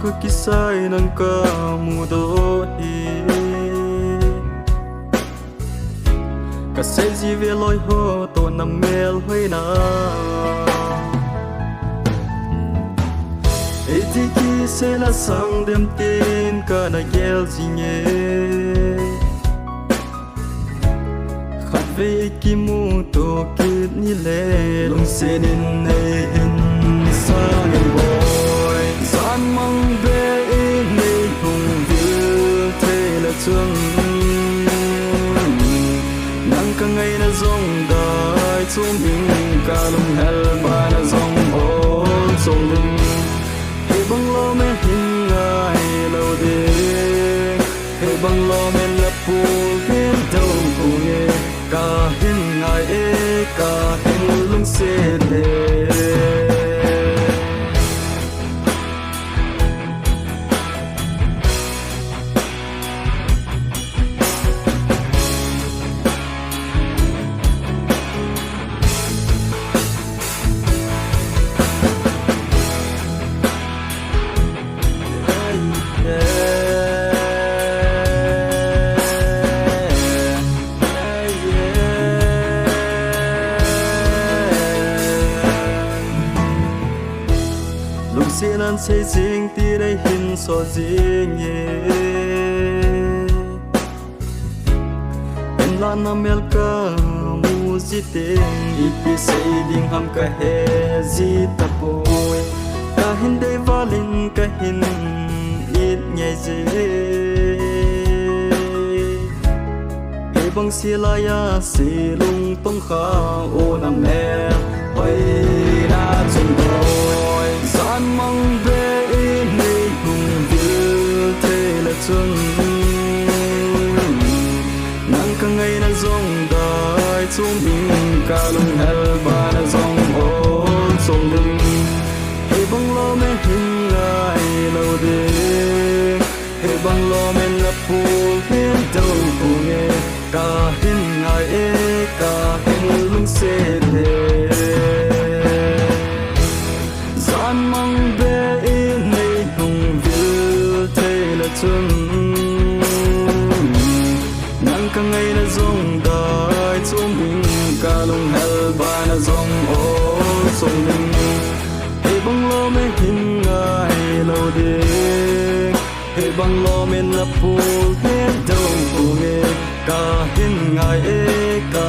ka kisay ng kamudohi Kasay di veloy ho to na mel hoy na Eti ki se la sang dem tin ka na gel zinye Khat ve ki mu to kit ni le lung se nin nei in sa ngai boy san mang be in nei hung vil the la chung nang ka ngai na zong dai chung ding ka lung hel ba na zong ol chung ding bang lo men hin ngai lo de he bang lo men la pu hin do pu ye ka hin ngai e ka hin lung se de Lúc xin anh xây riêng tí đây hình so riêng ye Em lan nam el ka mu di tên Ipi xây ding ham ka he di tapoy Ka hin day valin ka hin it nhai dê Hey bang sila ya si lung tong kha o nam me Hoy na chung boy San mang be in nei hung vil the la chung Nang ka ngai na zong dai chung ding ka lung hel ba na zong ol chung ding Hey bang lo men hin ngai lo de Hey bang lo men la pu hin do pu nge Ka hin ngai e ka hin lung se de San mang be in nei hung vil the la chung Nang ka ngai na zong dai chung ding ka lung hel ba na zong ol chung ding Hey bang lo men hin ngai lo de Hey bang lo men la pu hin do pu nge Ka hin ngai e ka